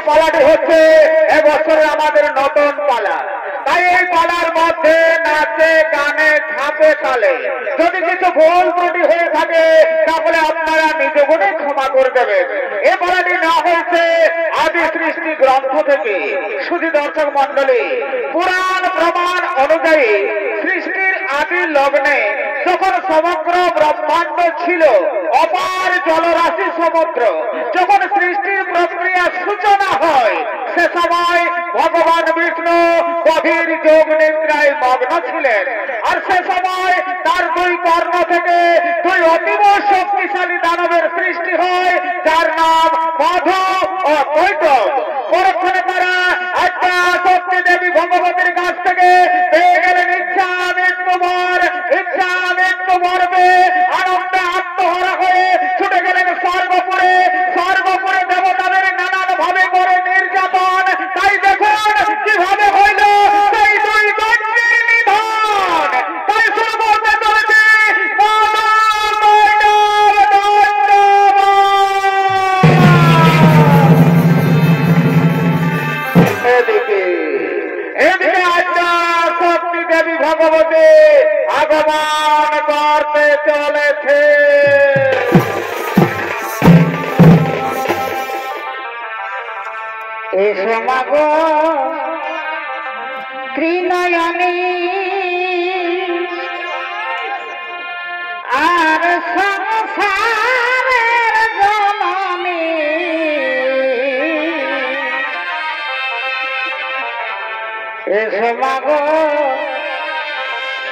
পালাটি হচ্ছে এবছরের আমাদের নতুন পালা। তাই এই পালার মধ্যে নাচে গানে ঝাঁপে তালে যদি কিছু ভুল ত্রুটি হয়ে থাকে তাহলে আপনারা নিজ গুণে ক্ষমা করে দেবেন। এ পালাটি না হয়েছে আদি সৃষ্টি গ্রন্থ থেকে। শুধু দর্শক মন্ডলী, পুরাণ প্রমাণ অনুযায়ী সৃষ্টির আদি লগ্নে যখন সমগ্র ব্রহ্মাণ্ড ছিল অপার জলরাশি সমুদ্র, যখন সৃষ্টির প্রক্রিয়া সূচনা হয় সে সময় ভগবান বিষ্ণু গভীর যোগ নিদ্রায় মগ্ন ছিলেন। আর সে সময় তার দুই কর্ণ থেকে দুই অতীব শক্তিশালী দানবের সৃষ্টি হয়, যার নাম মধু ও কৈটব। পরক্ষণে তারা আদ্যা শক্তি দেবী ভগবতীর কাছ থেকে পেয়ে গেলেন ইচ্ছা মৃত্যু মরবে। আনন্দে আত্মহারা হয়ে ছুটে গেলেন স্বর্গপুরে। স্বর্গপুরে দেবতাদের নানান ভাবে করে নির্যাতন। তাই দেখুন কিভাবে হইল সেই দুই দণ্ডের নিধন। তাই শুরু করতে চলেছে এদিকে আদ্যা শক্তি দেবী ভগবতী আগমন করতে চলেছে। এসো মাগো ত্রিনয়নী আর সংসারের জননী, এসো মাগো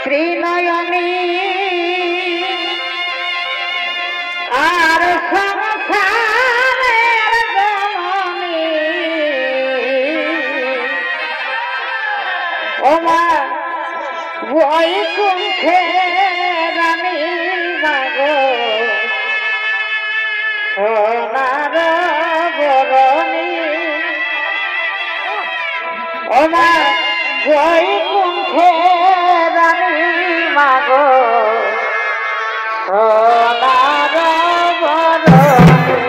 ত্রিনয়নী আর সংসারের জননী। ওমা বৈকুণ্ঠে রানী মাগো সোনার বরণী। ওমা বৈকুণ্ঠে রানী মাগো সোনার বরণী।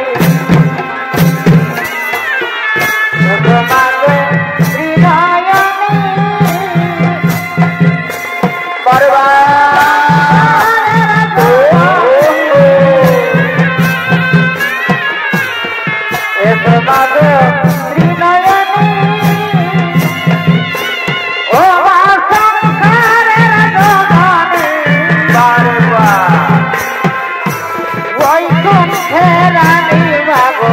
মাগো ত্রিনয়নী এসো মাগো ত্রিনয়নী ও মা সংসারের জননী। বৈকুণ্ঠে রানী মাগো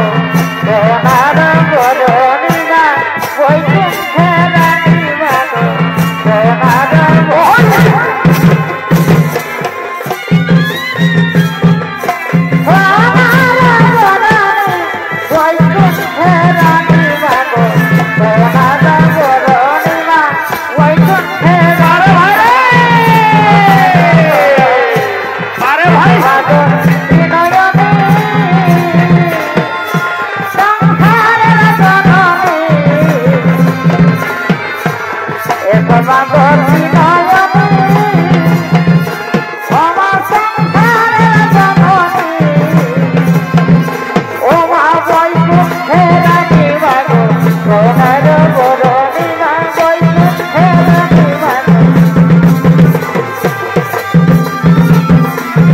সোনার বরণী না, বৈকুণ্ঠে রানী মাগো সোনার বরণী। বৈকুণ্ঠে রানী মাগো সোনার বরণী না, বৈকুণ্ঠে মাগো ত্রিনয়নী সংসারের জননী। এসো মাগো ত্রিনয়নী ওমা সংসারের জননী। ওমা বৈকুণ্ঠে রানী মাগো সোনার বরণী না, বৈকুণ্ঠে রানী মাগো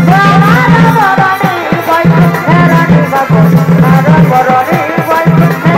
সোনার বরণী। বৈকুণ্ঠে রানী মাগো সোনার বরণী, বৈকুণ্ঠে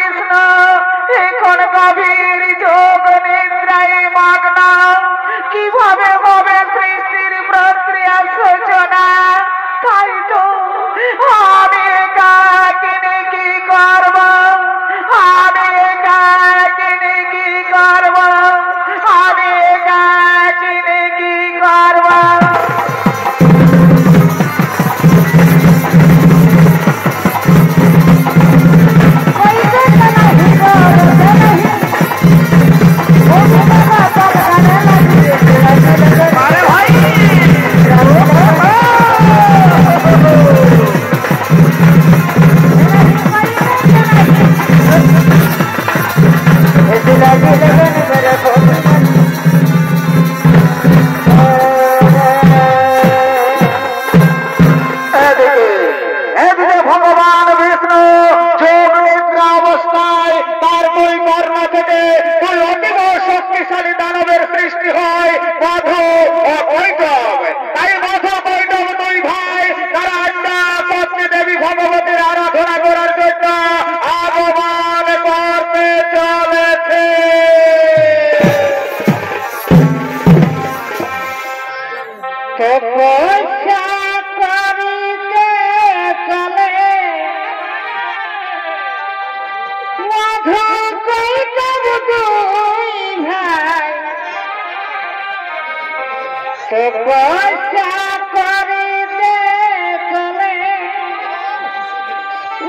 বিষ্ণু এখন গভীর যোগ নিদ্রায় মগ্ন কিভাবে হবে সৃষ্টির প্রক্রিয়া সূচনা তাই তো আমি একাকিনী কি করব আমি একাকিনী কি করব আমি একাকিনী কি করব ভগবান বিষ্ণু যোগ নিদ্রা অবস্থায় তার দুই কর্ণ থেকে দুই অতীব শক্তিশালী দানবের সৃষ্টি হয় মধু ও কৈটব। তাই মধু কৈটব দুই ভাই তারা আড্ডা পত্নী দেবী ভগবতীর আরাধনা করার জন্য আগমন করতে চলেছে। তপস্যা করিতে চলে মধু কৈটব দুই ভাই তপস্যা করিতে চলে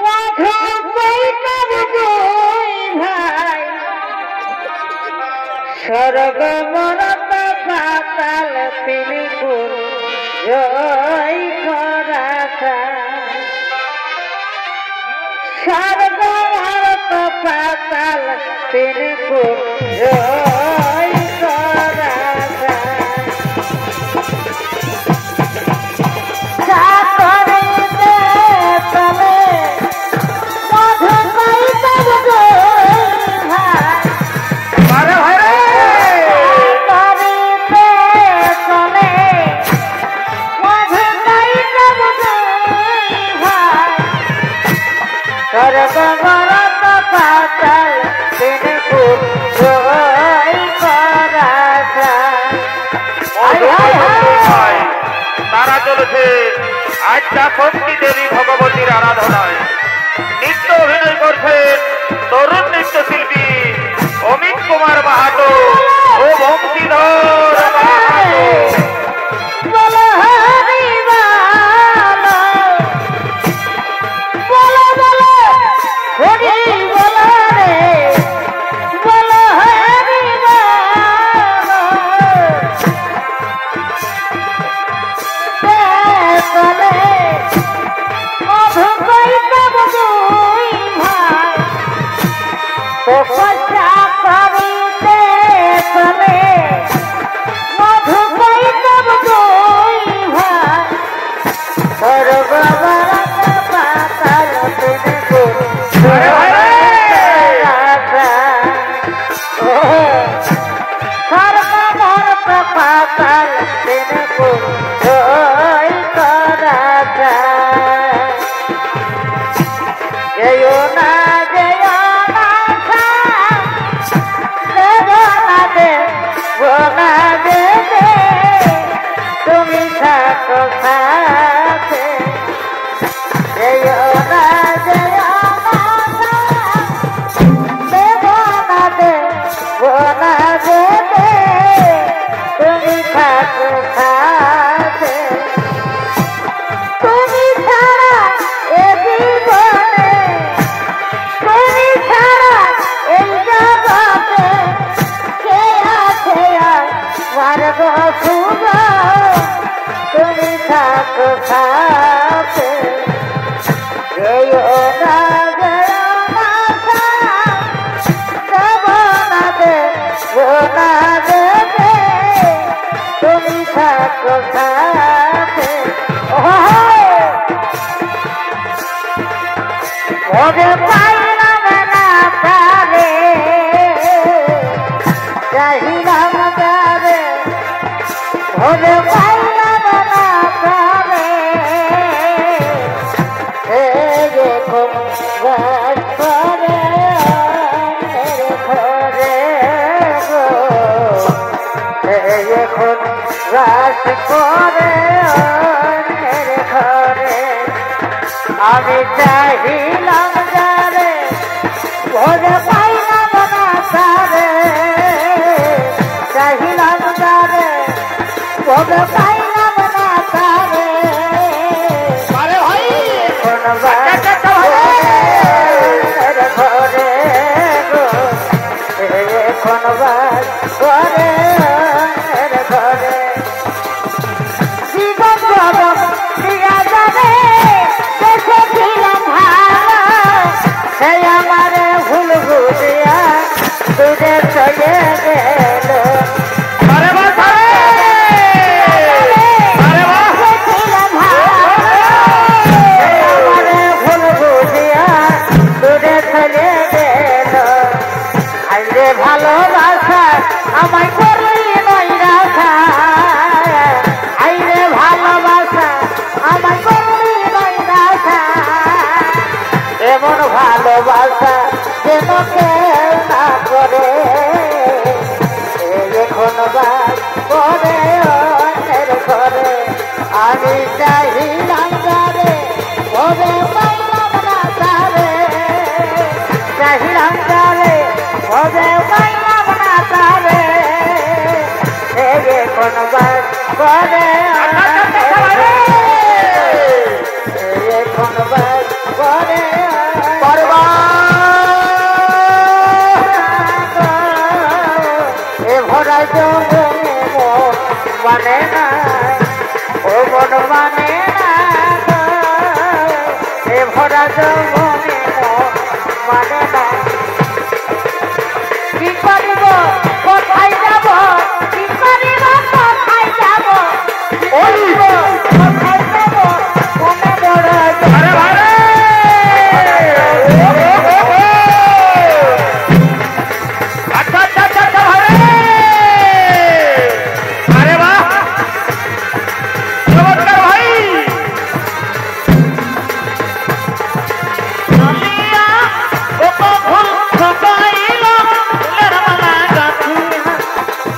মধু কৈটব দুই ভাই স্বর্গ মরত পাতাল তিনপুর জয় করা স্বর্গ মরত পাতাল তিনপুর জয় করা চাকরিতে চলে মধু কৈটব দুই ভাই চাকরিতে চলে মধু কৈটব দুই ভাই স্বর্গ মরত পাতাল তিনপুর জয় করা তারা চলেছে আড্ডা শক্তি দেবী ভগবতীর আরাধনায়। নৃত্য অভিনয় করছেন তরুণ নৃত্যশিল্পী অমিত কুমার মাহাতো ও বংশীধর মাহাতো। বলো হরি বলো বলো বলো হরি বলো রে বলো হরি বলো চলে মধু কৈটব দুই ভাই তপস্যা করিতে চলে মধু কৈটব দুই ভাই স্বর্গ মরত পাতাল তিনপুর স্বর্গ মরত পাতাল তিনপুর জয় করা জয় না দেব না দেবে তুমি থাকো সাথে জয় না দেব না দেবে তুমি থাকো সাথে তুমি ছাড়া এ জীবনে তুমি ছাড়া এই জগতে কে আছে আর মারব খুব তুমি থাকো সাথে জয় না দেবে তুমি থাকো সাথে ওরে পাইলাম না তারে চাহিলাম তারে ওরে পাইলাম না তারে সে যে কোন গাছ করে করে অন্যের ঘরে আমি চাহিলাম যারে ভোরে পাইলাম না তারে চাহিলাম যারে ভোরে পাইলাম না তারে আরে ভাই কোন ঘরে গো কোন ঘরে ঘরে জীবন জগৎ দিয়া যাবে দেখেছিলাম ভালো সে আমারে ভুল বুঝিয়া দূরে চলে গেল আরে বাহ আরে বাহ দেখেছিলাম ভালো সে আমারে ভুল বুঝিয়া দূরে চলে গেল আইরে ভালোবাসা আমায় করলি নয় রাখা আইরে ভালোবাসা আমায় করলি নয় রাখা এমন ভালোবাসা যেন কেউ না করে এখন বাস করে অন্যের ঘরে আমি চাহিলাম যারে ভবে পাইলাম না তারে চাহিলাম যারে ভবে পাইলাম না তারে এখন বাস করে এখন বাস করে এ ভরা জমে মন মানে না ও মন মানে না এ ভরা জমে মন মানে না কি করিব কোথায় যাব কি করিব কোথায় যাব বলিব কোথায় যাব মনে বড় আরে ভাই আচ্ছা আচ্ছা আচ্ছা আচ্ছা ভাই আরে বাহ চমৎকার ভাই কত ভুল ঠকাইল ফুলের মালা গাঁথিয়া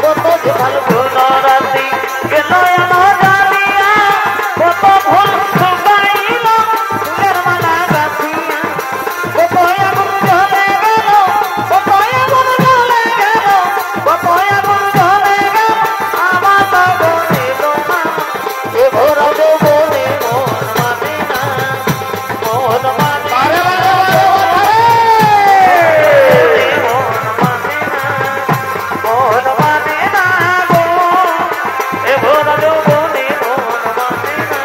কত ঝাল ভুল রাতি গেল আমার জানিয়া কত ভুল ঠকাইল ফুলের মালা গাঁথিয়া কত আগুন জ্বলে গেল কত আগুন জ্বলে গেল কত আগুন জ্বলে গেল আমার তো বলিল না এ ভোরা বলে মন মানে না মন মানে আরে বাহ মন মানে না গো এ ভোরা বলে মন মানে না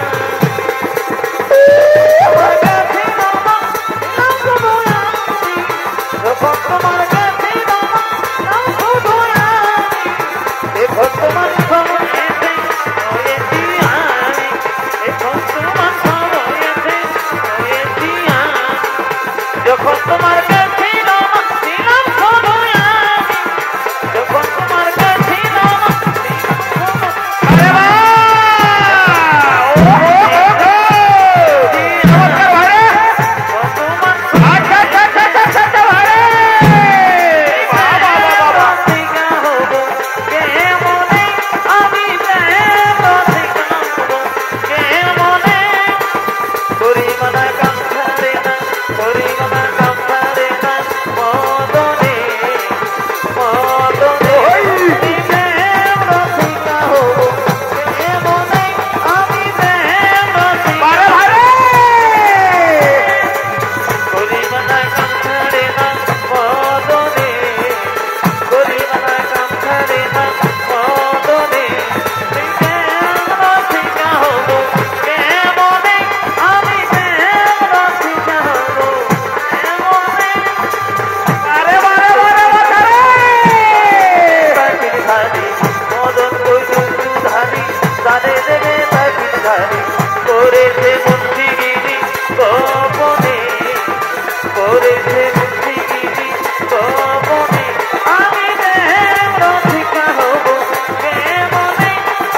তোমার কাছে নাম শুধু আমি যখন তোমার কাছে নাম শুধু আমি এখন তোমার সময়েতে হয়েছি আমি এখন তোমার সময়েতে হয়েছি আমি যখন তোমার কাছে নাম ছিলাম শুধু আমি যখন তোমার কাছে নাম ছিলাম শুধু আরে বাহ চমৎকার ভাই তোমার আচ্ছা আচ্ছা আচ্ছা আচ্ছা আচ্ছা ভাই বাহ বাহ বাহ বাহ আরে ভাই আরে বারে বারে বারে করেছে মুক্তিগিরি গোপনে করেছে মুক্তিগিরি গোপনে আমি দেব রসিকা হব কেমনে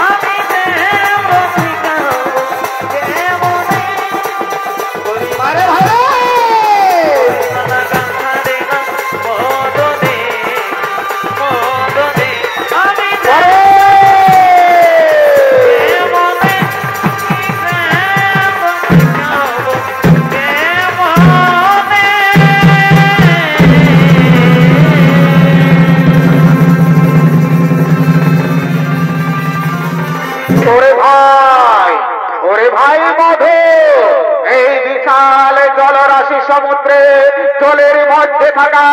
আমি দেব রসিকা হব কেমনে আরে ভাই মদনে মদনে আমি আরে সমুদ্রে জলের মধ্যে থাকা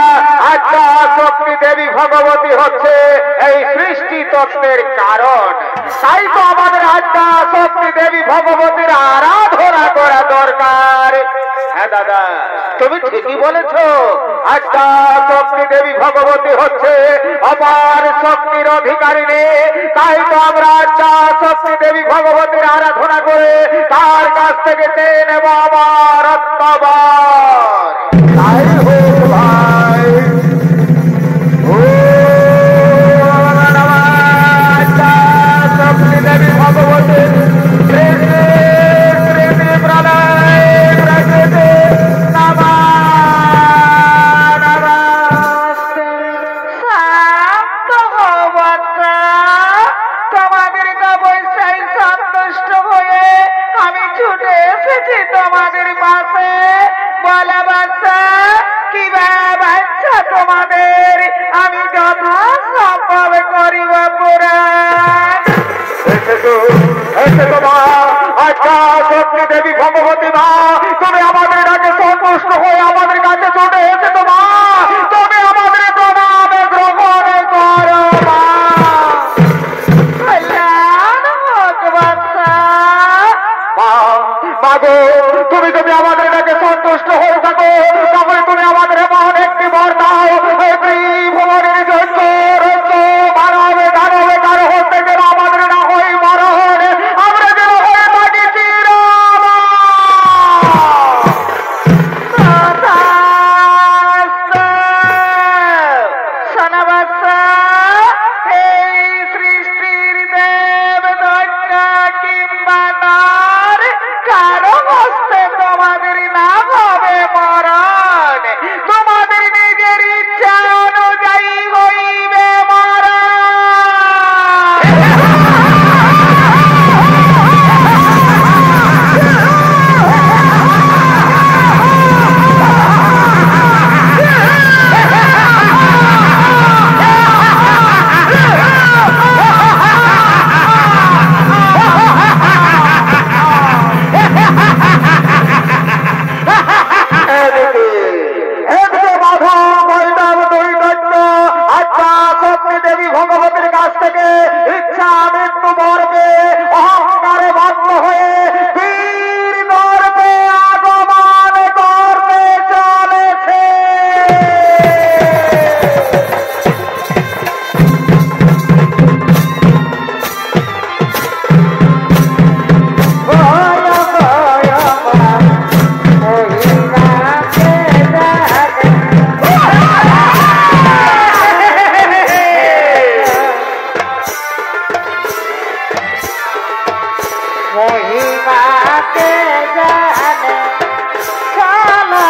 আদ্যা শক্তি দেবী ভগবতী হচ্ছে এই সৃষ্টি তত্ত্বের কারণ। তাই তো আমাদের আদ্যা শক্তি দেবী ভগবতীর আরাধনা করা দরকার। হ্যাঁ দাদা, তুমি ঠিকই বলেছো। আদ্যা শক্তি দেবী ভগবতী হচ্ছে অপার শক্তির অধিকারিণী। তাই তো আমরা আদ্যা শক্তি দেবী ভগবতীর আরাধনা করে তার কাছ থেকে চেয়ে নেব আমার আত্মবার। তাই হোক ভাই। শক্তি দেবী ভগবতীর তোমাদের পাশে বলা বাচ্চা কি বাচ্চা তোমাদের আমি যথা সম্ভব করিব পুরাণ। আচ্ছা শক্তি দেবী ভগবতী মা, তুমি আমাদের কাছে সন্তুষ্ট হয়ে আমাদের কাছে ছুটে এসেছো মা। তুমি আমাদের প্রণাম গ্রহণ করো মা। মাগো, তুমি যদি আমাদের কাছে সন্তুষ্ট হয়ে থাকো তাহলে তুমি আমাদের মহান একটি বর দাও। ভগবানের জন্য মানবে দানবে কার হতে যেন আমাদের না হই মরণ, আমরা যেন হয়ে থাকি এই সৃষ্টির দেব দৈত্যা কিংবা নার কারো হস্তে তোমাদের না হবে মরণ, তোমাদের নিজের ইচ্ছা অনুযায়ী হইবে মরণ। দেবী ভগবতীর কাছ থেকে ইচ্ছা মৃত্যু মরবে অহংকারে ভক্ত হয়ে বীর গর্বে আগমন করতে চলেছে। মহিমাকে জানে চলো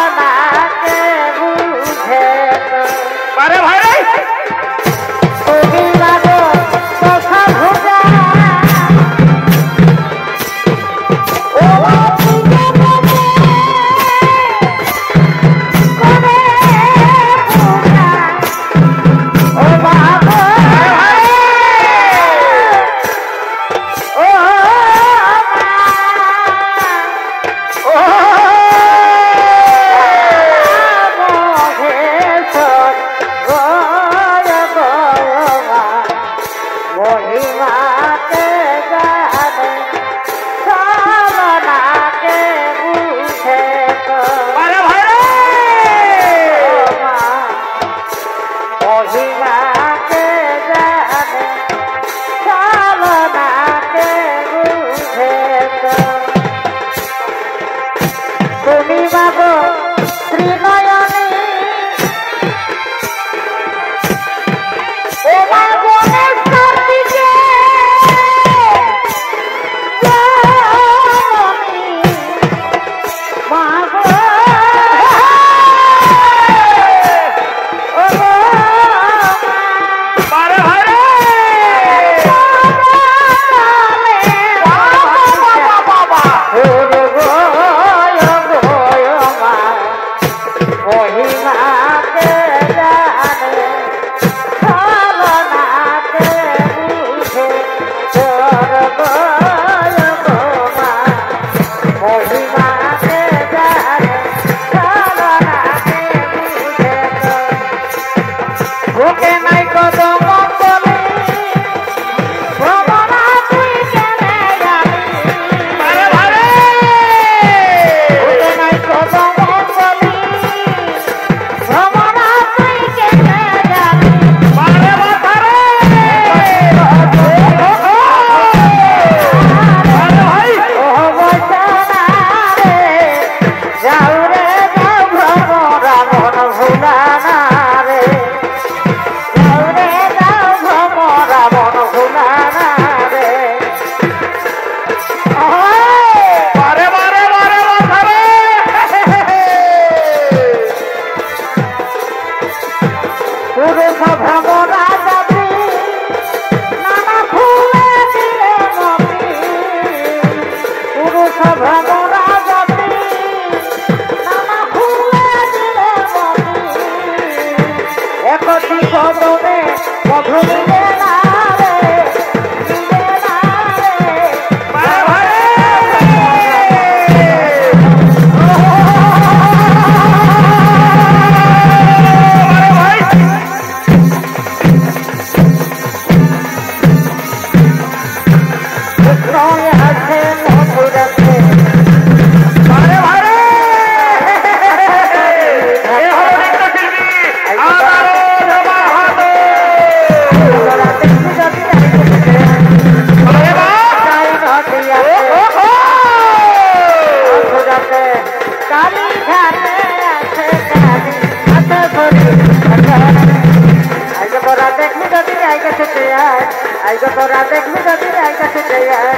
না পুরুষ ভ্রমরা যাবি নানা ফুলে দিলে মতি পুরুষ ভ্রমরা যাবি নানা ফুলে দিলে মতি একটি কদমে মধু মিলে না রে মিলে না রে নয় আছে মধুরাতে কালী ঘাটে আছে কালী হাতে ধরি আইগো তোরা দেখলি যদি আই কাছে যায় আইগো তোরা দেখলি যদি আই কাছে যায়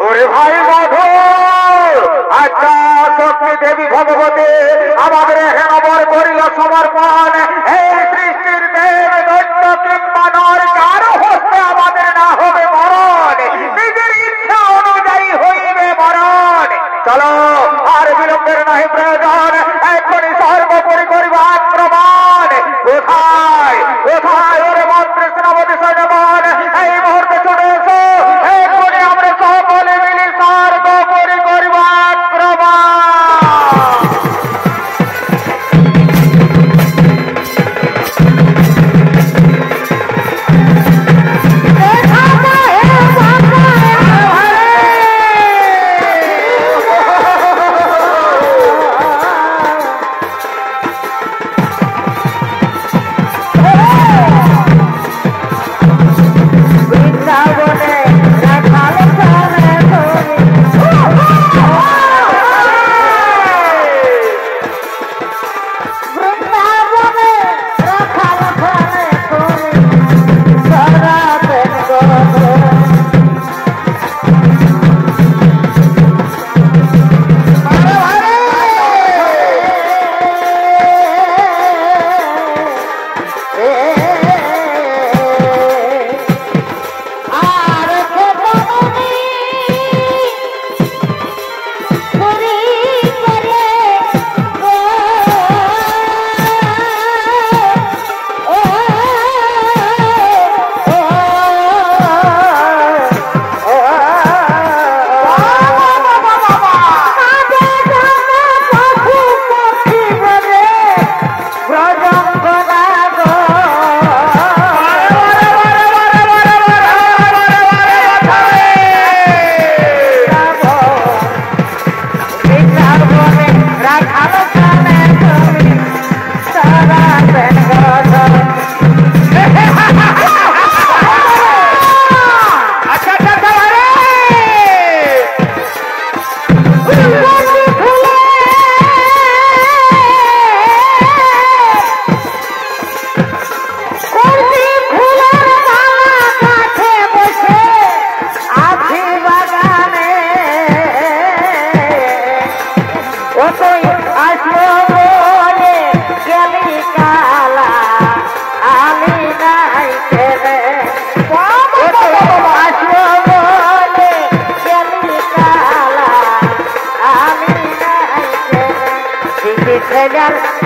ওরে ভাই মধু, আচ্ছা শক্তি দেবী ভগবতী আমাদের হেনবর করিল সমর্পণ। এই সৃষ্টির দেব দৈত্য কিংবা নর কারো হস্তে আমাদের না হবে মরণ, নিজের ইচ্ছা অনুযায়ী হইবে মরণ। চলো আর বিলম্বের নাহি প্রয়োজন, এক্ষুনি সর্বোপরি করিব আক্রমণ। কোথায় কোথায় ওরে মন্ত্রী সেনাপতি সৈন্যগণ, এই মুহূর্তে ছুটে এসো, এক্ষুনি আমরা সকলে মিলে সর্বোপরি করিব আক্রমণ।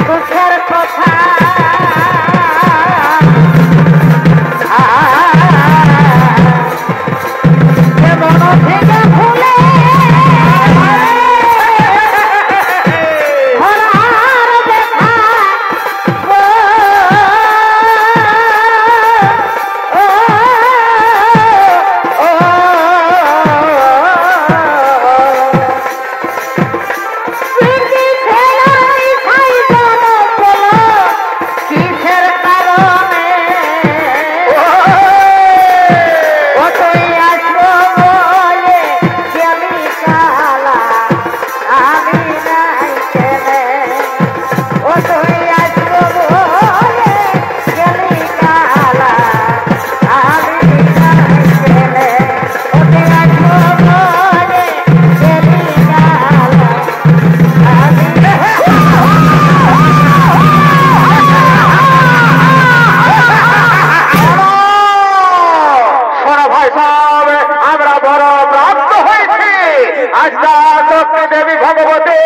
দুঃখের কথা যেমন থেকে ভুলে ধরার দেখা দেবী ভগবতী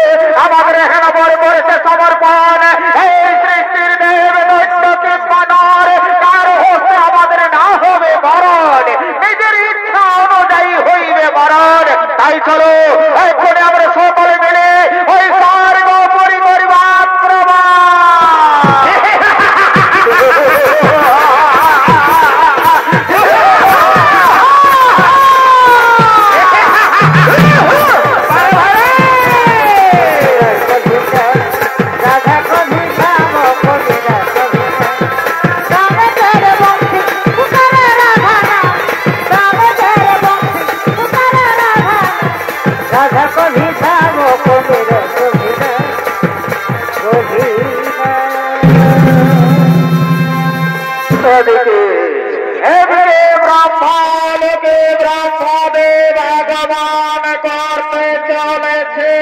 আমাদের হেনবর করেছে সমর্পণ। এই সৃষ্টির দেব দৈত্য কিংবা নর কারো হস্তে আমাদের না হবে মরণ, নিজের ইচ্ছা অনুযায়ী হইবে মরণ। তাই চলো এক্ষুনি আমরা সকলে মিলে ওই সর্বোপরি করিব আক্রমণ। ব্রহ্মা লোকে ব্রহ্মদেব ভগবান করতে চলেছে।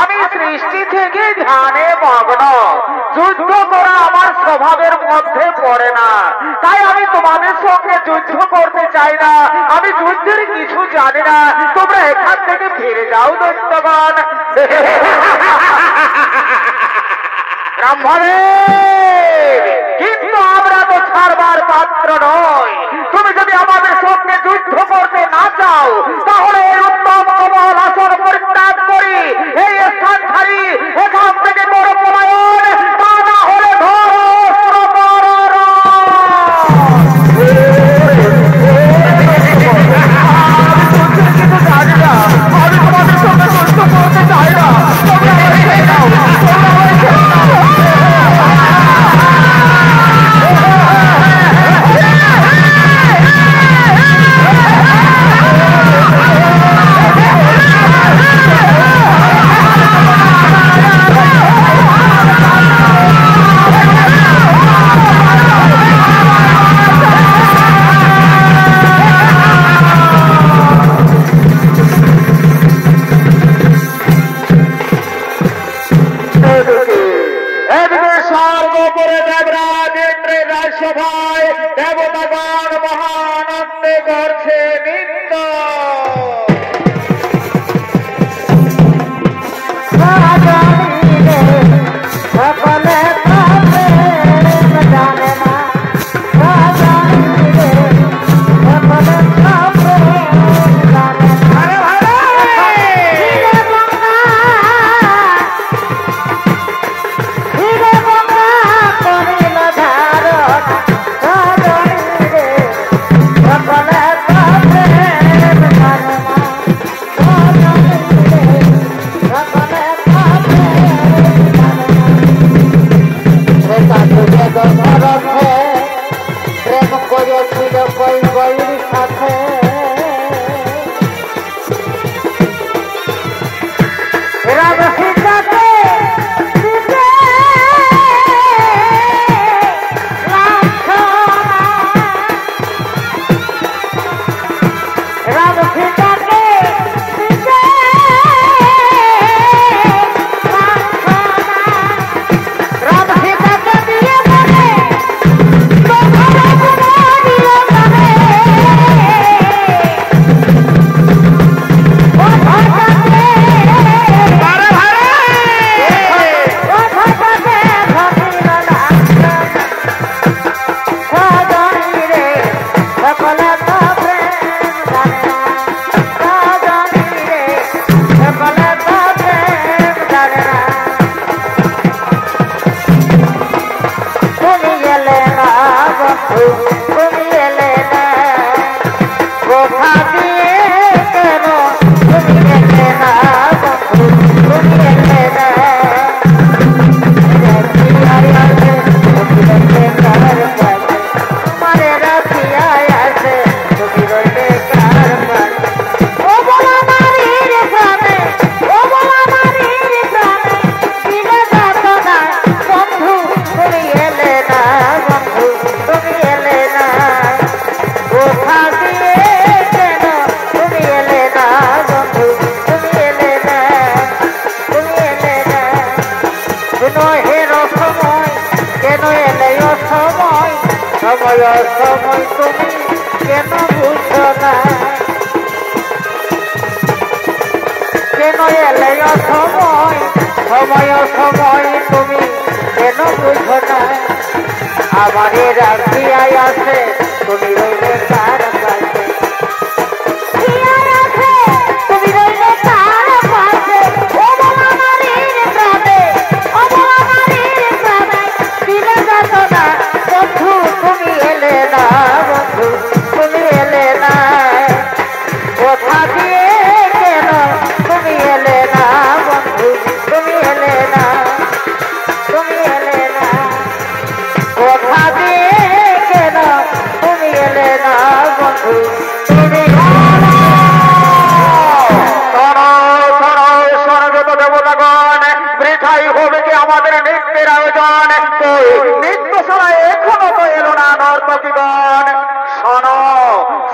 আমি সৃষ্টি থেকে ধ্যানে মগ্ন, যুদ্ধ করা আমার স্বভাবের মধ্যে পড়ে না, তাই আমি তোমাদের সঙ্গে যুদ্ধ করতে চাই না। আমি যুদ্ধের কিছু জানি না, তোমরা এখান থেকে ফিরে যাও দৈত্যগণ। ব্রাহ্মণের কিন্তু আমরা তো ছাড়বার পাত্র নই। করছে নৃত্য। সময় তুমি কেন বুঝো না, কেন এলে সময় সময় সময় তুমি কেন বুঝো না, আমারে রাখিয়াই আছে তুমি রইলে তার কাছে, তুমি রইলে তার কাছে, ও বাবা নারীর প্রাণে, ও বাবা নারীর প্রাণে দিলে যত না বন্ধু তুমি এলে না, বন্ধু তুমি এলে না, কোথা দিয়ে কেন তুমি এলে না, বন্ধু তুমি এলে না, তুমি এলে না, কোথা দিয়ে কেন তুমি এলে না, বন্ধু তুমি আমাদের নৃত্যের আয়োজন, নৃত্য সবাই এখনো তো এলো না নর্তকীগণ। শোনো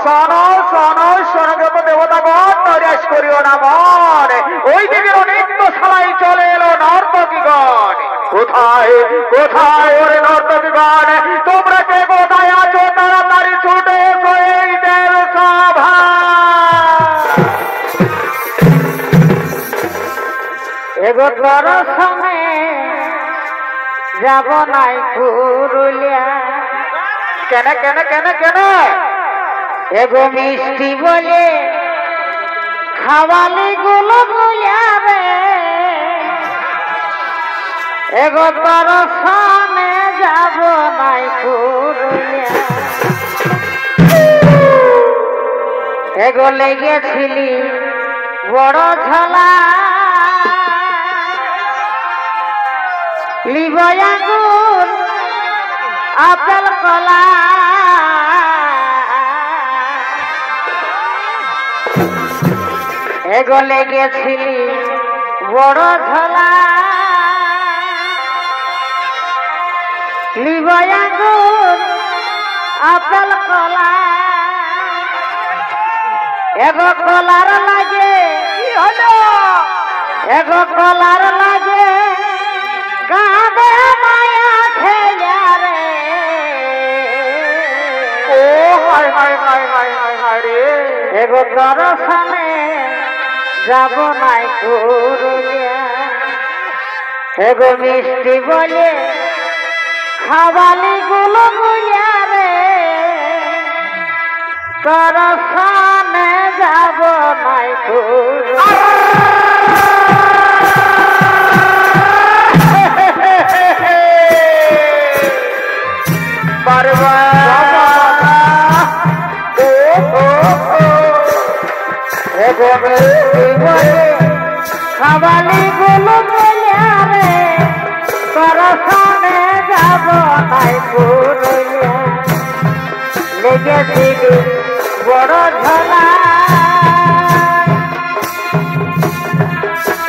শোনো শোনো স্বর্গত দেবতাগণ, নৈরাশ করিও না মন, ওই দিকের নৃত্য সবাই চলে এলো নর্তকীগণ। কোথায় কোথায় ওরে নর্তকীগণ, তোমরা কে কোথায় আছো তাড়াতাড়ি ছুটে এসো এই দেব সভা। এগো তোর সঙ্গে যাব নাই পুরুলিয়া, কেন কেন কেন কেন? এগো মিষ্টি বলে খাওয়ালি গুলো গুলিয়া রে, এগো তোর সঙ্গে যাব নাই পুরুলিয়া, এগো লেগেছিলি বড় ঝলা লিবয়াগুন আপেল কলা, এগো লেগেছিলি বড় ঝলা লিবয়াগুন আপেল কলা, এগো কলার লাগে কি হলো, এগো কলার লাগে গাঁদে মায়া খেলা রে, ও এগো দর্শনে যাব নাই পুরুলিয়া এগো মিষ্টি বলে খাবালি গুলো গুলিয়া রে দর্শনে যাব নাই পুরুলিয়া খাবালি গুলো রে করসনে যাব নাই পুরুলিয়া লেগেছিলি বড় ঝোলা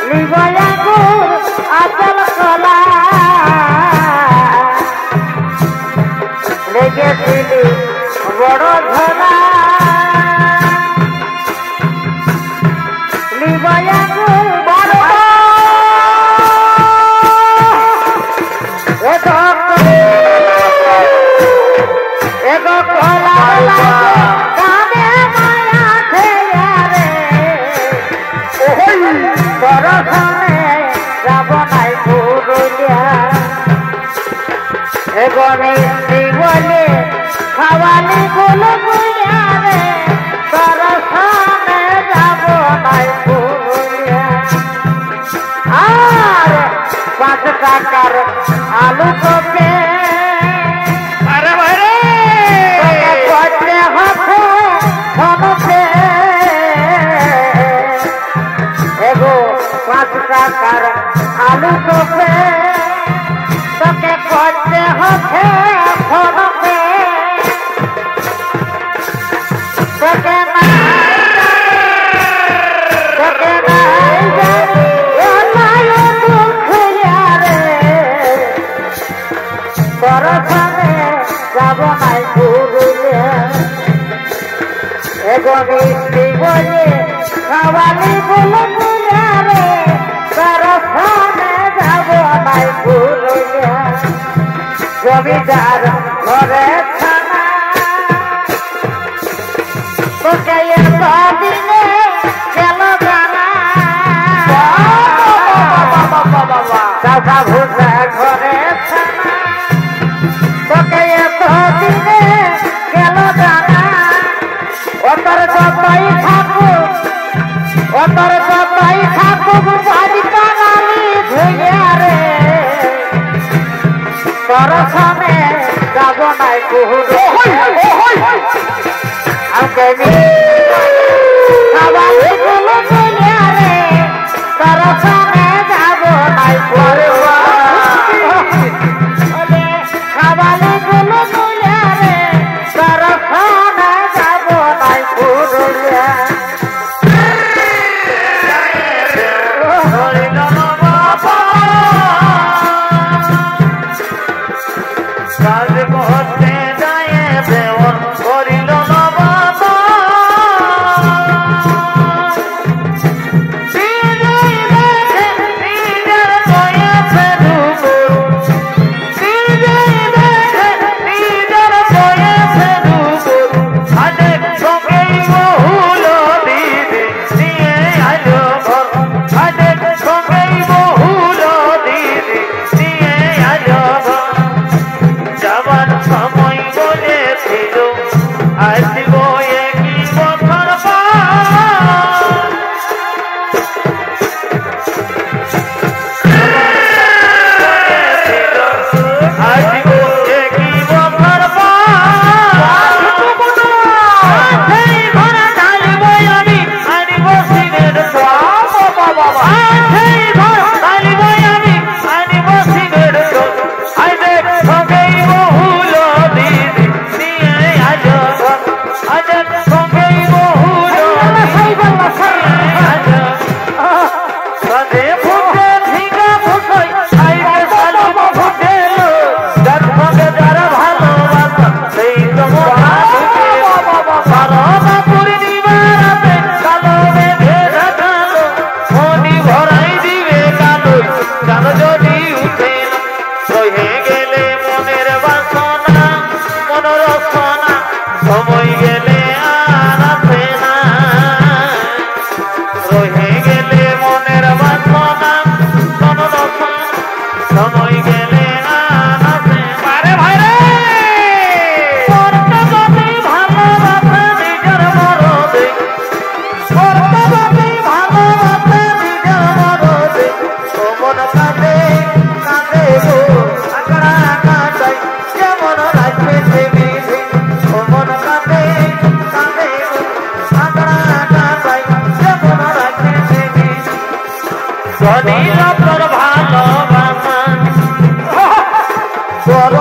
লিবয়াগুর আচল কলা লেগেছিলি বড় ঝোলা খাওয়ালি গুলো গুলিয়া রে দর্শনে যাব নাই পুরুলিয়া আর 5 টাকার আলু কপে করতে হবে ধনতে এগো 5 টাকার আলু কপে তোকে করতে হবে ধনতে তোকে যাব নাই পুরুলিয়া এগো মিষ্টি বলে খাওয়ালি গুলো গুলিয়া রে দর্শনে যাব নাই পুরুলিয়া জমিদার ঘরে থানা তোকে দিনে গেল জানা দাদা ভূষা ঘরে থানা তোকে দিনে গেল জানা অতর যতই থাকুক বাড়ি কানালি ধুইয়া রে দর্শনে যাব নাই খাওয়ালি গুলো গুলিয়া রে দর্শনে যাব নাই খাওয়ালি গুলো গুলিয়া রে দর্শনে যাব নাই পুরুলিয়া সময় গেলে আর আসে না, রহে গেলে মনের বাসনা তনরসা, সময় গেলে আর আসে পারে ভাই রে। করতে যদি ভালোবাসে নিজের মরদে, করতে যদি ভালোবাসে নিজের মরদে, ও মন কাঁদে কাঁদে গো আকড়া কাঁদাই যেমন রাখে বিধি, ও মন কাঁদে কাঁদে গো আকড়া কাঁদাই যেমন রাখে বিধি। শনির তোর ভালোবাসা বড়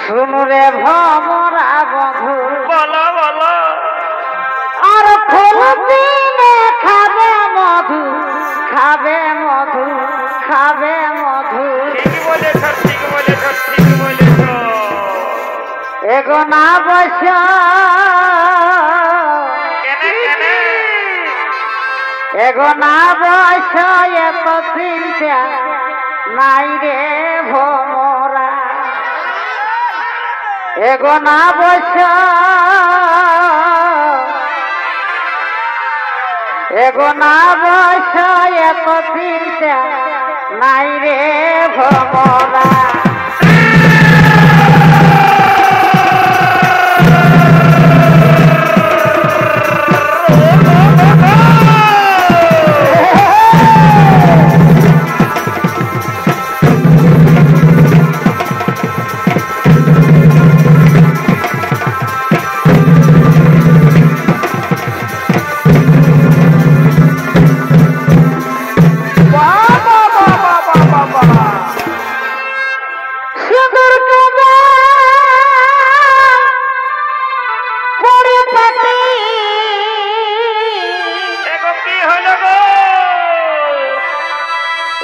শুনরে ভমরা বধু বলো বলো আর খোল দিনে খাবে মধু এগো না বস কেনে কেনে এগো না বস এত চিন্তা নাই রে ভোমরা এগো না বস এগো না বস এত চিন্তা নাই রে ভোমরা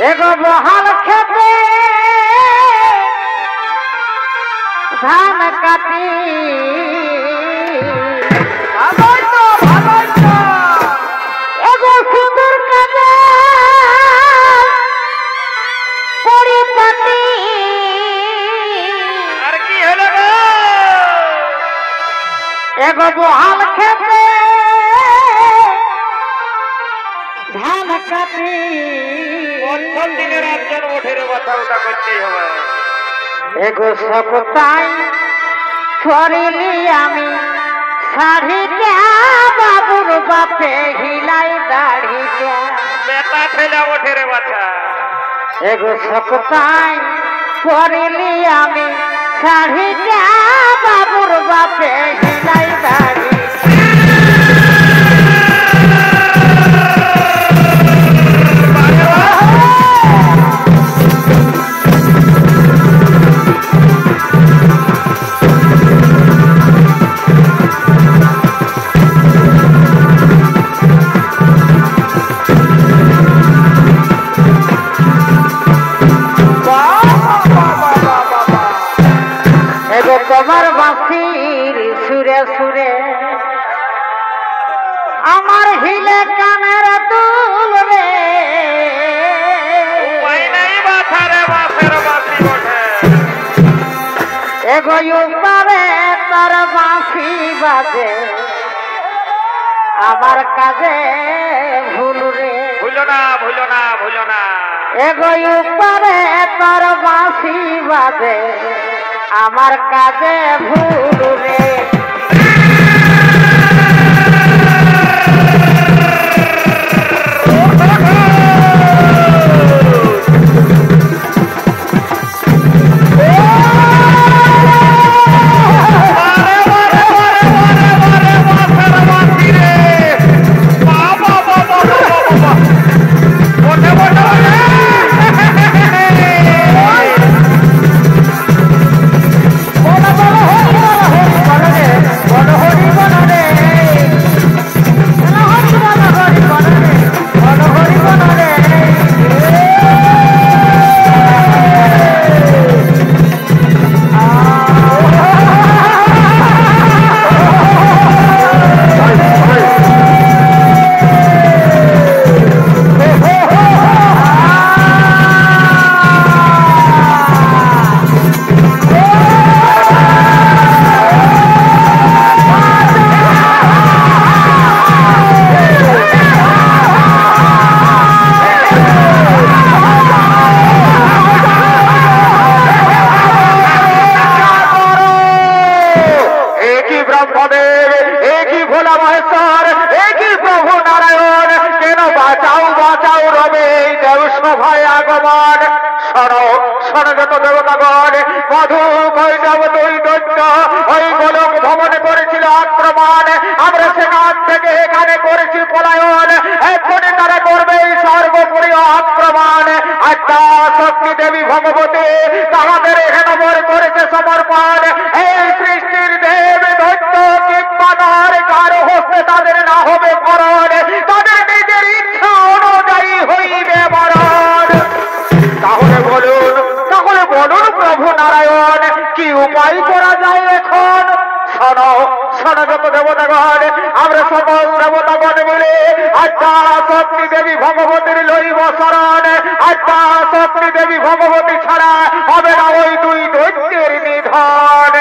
এগো বহাল খেতে ধান কাটি এগো সুন্দর কাজে পরিপাটি আর কি হলো গো এগো বহাল খেতে ধান কাটি প্রথম দিনের একজন ওঠের কথা ওটা করতেই হবে এগো সপ্তাহ ছড়িলি আমি শাড়িটা বাবুর বাপে হিলাই দাড়িটা বেটা ছেলে ওঠের কথা এগো সপ্তাহ ছড়িলি আমি শাড়িটা বাবুর বাপে হিলাই দাড়ি তোমার বাঁশির সুরে সুরে আমার হিলে কানের দুল রে এগো পারে তার বাঁশি বাজে আমার কাজে ভুল রে ভুলো না ভুলো না ভুলো না এগো পারে তার বাঁশি বাজে আমার কাজে ভুল রে মধু কৈটব দুই দৈত্য ওই গোলক ভবনে করেছিল আক্রমণ আমরা সেখান থেকে এখানে করেছি পলায়ন এক্ষুনি তারা করবে সর্বোপরি আক্রমণ আত্মা শক্তি দেবী ভগবতী তাহাদের হেনবর করেছে সমর্পণ এই সৃষ্টির দেব দৈত্য কিংবা নর কারো হস্তে তাদের না হবে মরণ তাদের নিজের ইচ্ছা অনুযায়ী হইবে মরণ তাহলে বলুন প্রভু নারায়ণ কি উপায় করা যায় এখন আচ্ছন্ন যত দেবতাগণ, আমরা সকল দেবতাগণ মিলে আদ্যা শক্তি দেবী ভগবতীর লইব শরণ। আদ্যা শক্তি দেবী ভগবতী ছাড়া হবে না ওই দুই দৈত্যের নিধন।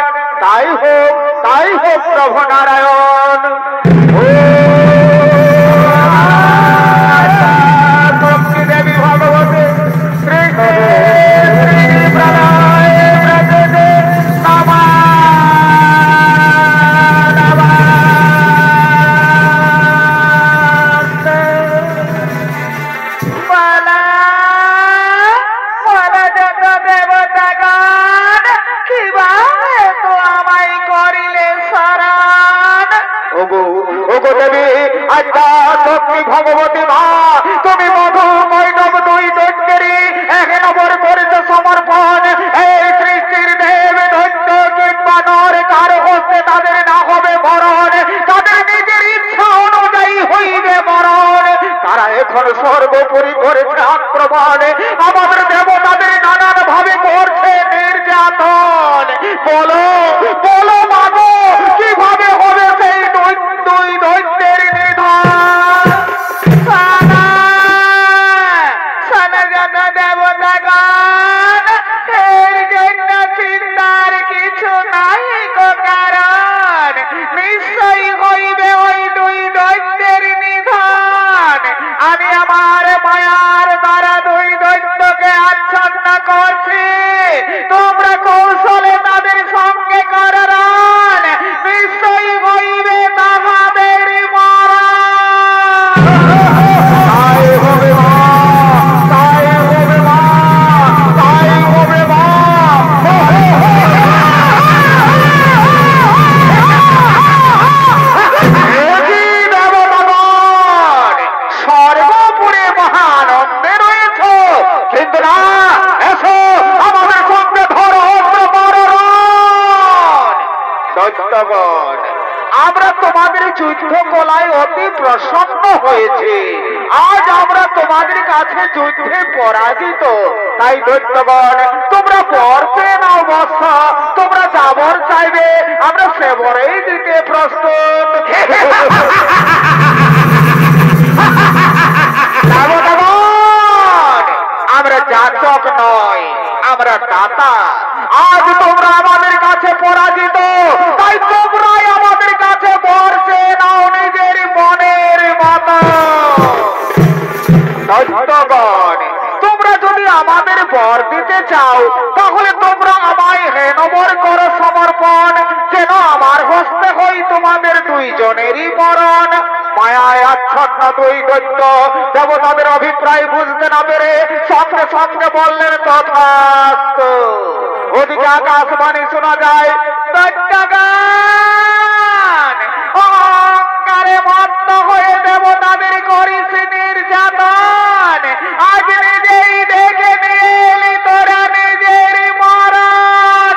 তাই হোক প্রভু নারায়ণ। শক্তি দেবী ভগবতী শ্রী শ্রী প্রলয় প্রকৃতি নমঃ। আদ্যা শক্তি ভগবতী মা, তুমি মধু মৈনব দুই দৈত্যেরই এক নম্বর করেছে সমর্পণ। এই সৃষ্টির দেব দৈত্য কিংবা নর কারো হস্তে তাদের না হবে মরণ, তাদের নিজের ইচ্ছা অনুযায়ী হইবে মরণ। তারা এখন সর্বোপরি করেছে আক্রমণ, আমাদের দেবতাদের নানান ভাবে করছে নির্যাতন। বলো বলো মাগো, কিভাবে হবে সেই দুই দৈত্যের নিধন? দেবতাগণ, এর জন্য চিন্তার কিছু নাই গো কারণ, নিশ্চয়ই হইবে ওই দুই দৈত্যের নিধন। আমি আমার মায়ার দ্বারা দুই দৈত্যকে আচ্ছন্ন করছি, তোমরা কৌশলে তাদের সঙ্গে করণ, নিশ্চয়ই হইবে তাহাদের মরণ। সর্বোপরি মহানন্দে রয়েছ, কিন্তু না, এসো আমাদের সঙ্গে ধরো দৈত্যগণ। আমরা তোমাদের যুদ্ধ কলায় অতি প্রসন্ন হয়েছি, আজ আমরা তোমাদের কাছে যুদ্ধে পরাজিত। তাই দৈত্যগণ, তোমরা বর পেয়ে নাও বৎস, তোমরা যা বর চাইবে আমরা সে বরেই দিতে প্রস্তুত। আমরা যাচক নয়, আমরা দাতা। আজ তোমরা আমাদের কাছে পরাজিত, তাই তোমরাই আমাদের কাছে বর চেয়ে নাও নিজের মনের মতো। দৈত্যগণ, তোমরা যদি আমাদের বর দিতে চাও তাহলে তোমরা আমায় হেনবর করো সমর্পণ, যেন আমার হস্তে হই তোমাদের দুইজনেরই মরণ। মায়ায় আচ্ছন্ন দুই দৈত্য দেবতাদের অভিপ্রায় বুঝতে না পেরে সঙ্গে সঙ্গে বললেন তথাস্তু। ওদিকে আকাশবাণী শোনা যায়, দৈত্যগণ, অহংকারে মত্ত হয়ে দেবতাদের করিস নির্যাতন, আজ নিজেই দেখে নিয়ে এলি তোরা নিজের মরণ।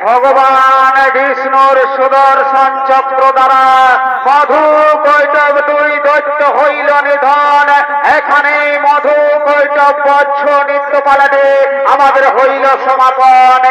ভগবান বিষ্ণুর সুদর্শন চক্র দ্বারা মধু কৈটব 2 দৈত্য হইল নিধন। এখানে মধু কৈটব বজ্র নৃত্য পালাতে আমাদের হইল সমাপন।